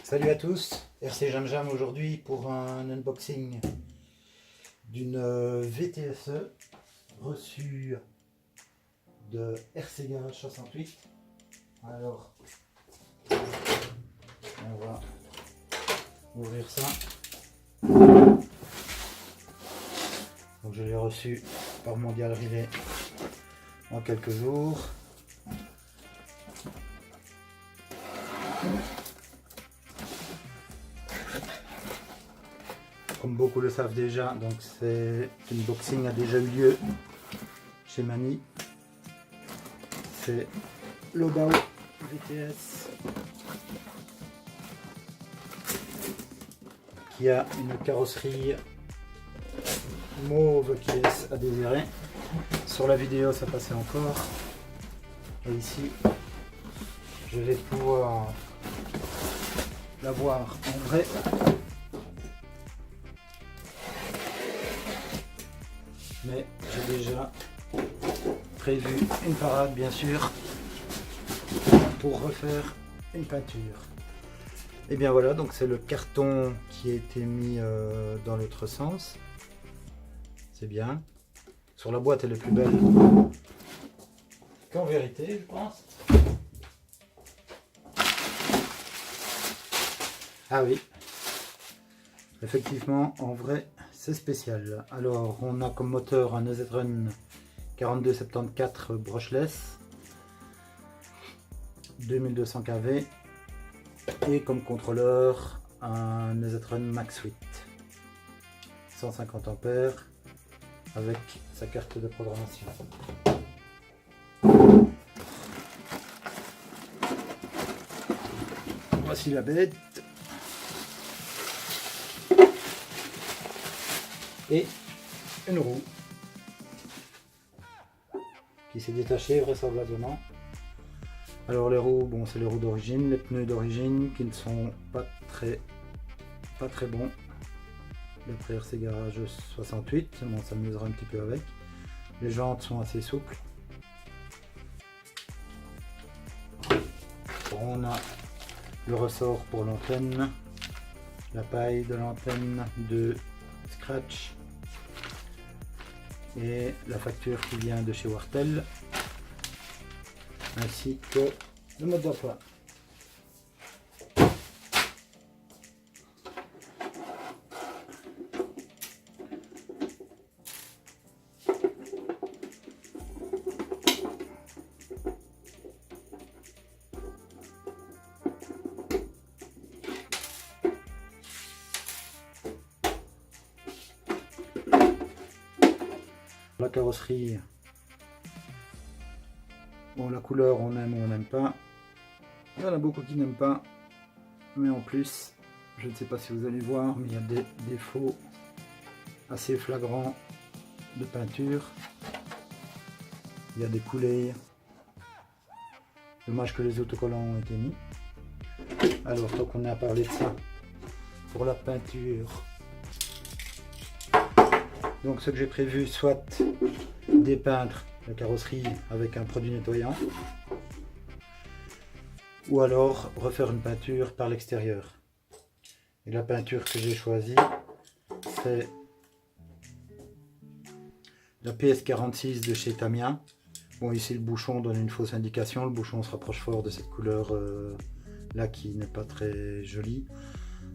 Salut à tous, RC Jam Jam aujourd'hui pour un unboxing d'une VTSE reçue de RC Garage 68. Alors, on va ouvrir ça. Donc je l'ai reçu par Mondial Relay en quelques jours. Comme beaucoup le savent déjà, donc c'est une unboxing a déjà eu lieu chez Mani. C'est Lobao VTS qui a une carrosserie mauve qui laisse à désirer. Sur la vidéo ça passait encore. Et ici je vais pouvoir la voir en vrai. Mais j'ai déjà prévu une parade bien sûr pour refaire une peinture. Et bien voilà, donc c'est le carton qui a été mis dans l'autre sens. C'est bien. Sur la boîte elle est plus belle qu'en vérité, je pense. Ah oui, effectivement, en vrai, c'est spécial. Alors, on a comme moteur un EZ-Run 4274 brushless, 2200 kV, et comme contrôleur un EZ-Run Max 8, 150 ampères, avec sa carte de programmation. Voici la bête. Et une roue qui s'est détachée vraisemblablement. Alors les roues, bon c'est les roues d'origine, les pneus d'origine qui ne sont pas très bons. D'après RC Garage 68, on s'amusera un petit peu avec. Les jantes sont assez souples. On a le ressort pour l'antenne, la paille de l'antenne de Scratch et la facture qui vient de chez Wartel, ainsi que le mode d'emploi. La carrosserie, bon la couleur on aime ou on n'aime pas, il y en a beaucoup qui n'aiment pas, mais en plus, je ne sais pas si vous allez voir, mais il y a des défauts assez flagrants de peinture. Il y a des coulées, dommage que les autocollants ont été mis. Alors tant qu'on a parlé de ça, pour la peinture, donc ce que j'ai prévu, soit dépeindre la carrosserie avec un produit nettoyant, ou alors refaire une peinture par l'extérieur. Et la peinture que j'ai choisie, c'est la PS46 de chez Tamiya. Bon, ici le bouchon donne une fausse indication, le bouchon se rapproche fort de cette couleur là qui n'est pas très jolie.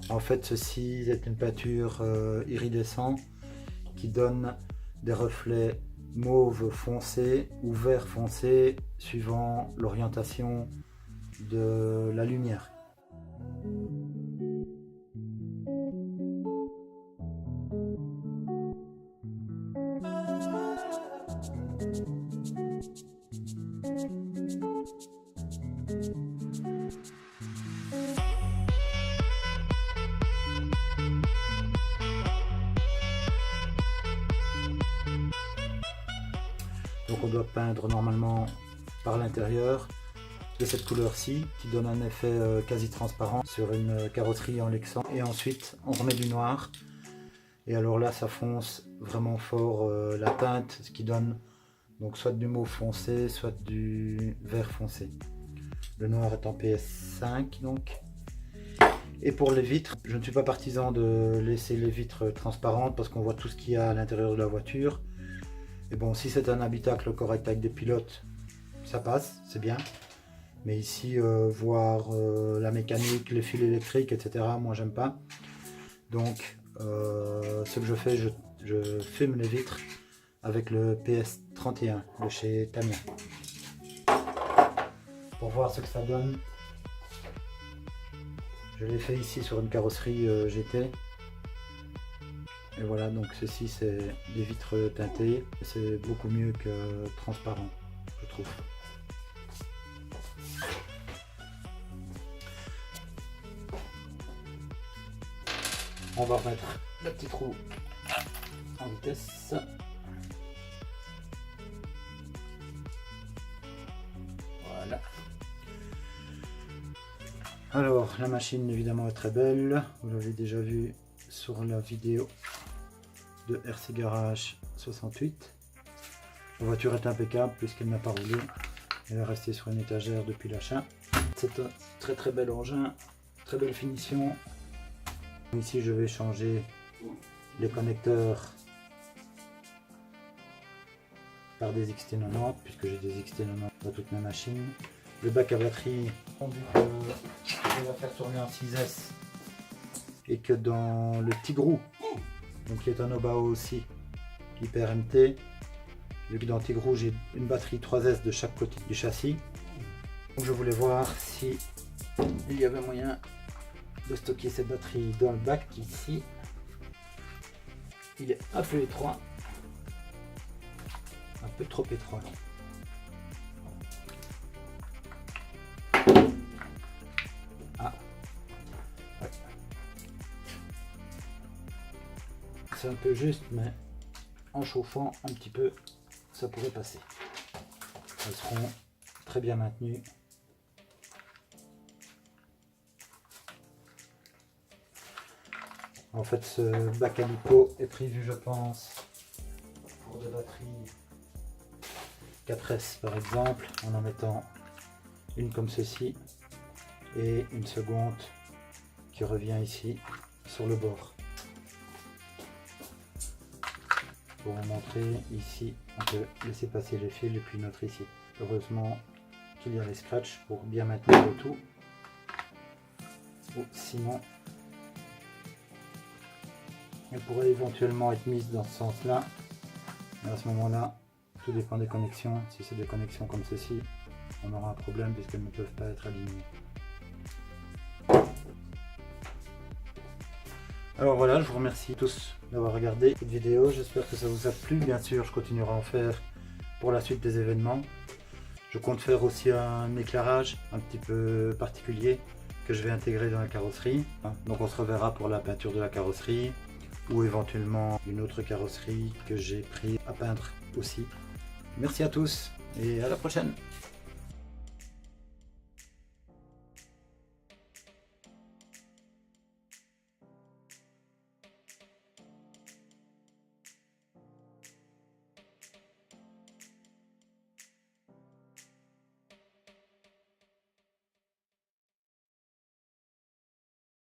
En fait ceci est une peinture iridescent qui donne des reflets mauve foncé ou vert foncé suivant l'orientation de la lumière. Donc on doit peindre normalement par l'intérieur de cette couleur-ci qui donne un effet quasi transparent sur une carrosserie en lexan. Et ensuite on remet du noir et alors là ça fonce vraiment fort la teinte, ce qui donne donc soit du mauve foncé, soit du vert foncé. Le noir est en PS5 donc. Et pour les vitres, je ne suis pas partisan de laisser les vitres transparentes parce qu'on voit tout ce qu'il y a à l'intérieur de la voiture. Et bon, si c'est un habitacle correct avec des pilotes, ça passe, c'est bien. Mais ici, voir la mécanique, les fils électriques, etc., moi j'aime pas. Donc, ce que je fais, je fume les vitres avec le PS31 de chez Tamiya. Pour voir ce que ça donne. Je l'ai fait ici sur une carrosserie GT. Et voilà, donc ceci c'est des vitres teintées. C'est beaucoup mieux que transparent, je trouve. On va remettre le petit trou en vitesse. Voilà. Alors, la machine évidemment est très belle. Vous l'avez déjà vu sur la vidéo de RC Garage 68. La voiture est impeccable puisqu'elle n'a pas roulé. Elle est restée sur une étagère depuis l'achat. C'est un très bel engin, très belle finition. Ici je vais changer les connecteurs par des XT90 puisque j'ai des XT90 dans toutes mes machines. Le bac à batterie, vu que je vais faire tourner en 6S et que dans le Tigrou, donc qui est un Obao aussi, hyper MT, vu que dans le Tigrou j'ai une batterie 3S de chaque côté du châssis. Donc je voulais voir si il y avait moyen de stocker cette batterie dans le bac ici. Il est un peu étroit, un peu trop étroit. Ah, ouais. C'est un peu juste, mais en chauffant un petit peu, ça pourrait passer. Elles seront très bien maintenues. En fait, ce bac à lipo est prévu, je pense, pour des batteries 4S par exemple, en mettant une comme ceci et une seconde qui revient ici sur le bord. Pour vous montrer, ici, on peut laisser passer les fils et puis une autre ici. Heureusement qu'il y a les scratchs pour bien maintenir le tout. Ou sinon, elle pourrait éventuellement être mise dans ce sens-là. Mais à ce moment-là, tout dépend des connexions. Si c'est des connexions comme ceci, on aura un problème puisqu'elles ne peuvent pas être alignées. Alors voilà, je vous remercie tous d'avoir regardé cette vidéo. J'espère que ça vous a plu. Bien sûr, je continuerai à en faire pour la suite des événements. Je compte faire aussi un éclairage un petit peu particulier que je vais intégrer dans la carrosserie. Donc on se reverra pour la peinture de la carrosserie ou éventuellement une autre carrosserie que j'ai pris à peindre aussi. Merci à tous et à la prochaine.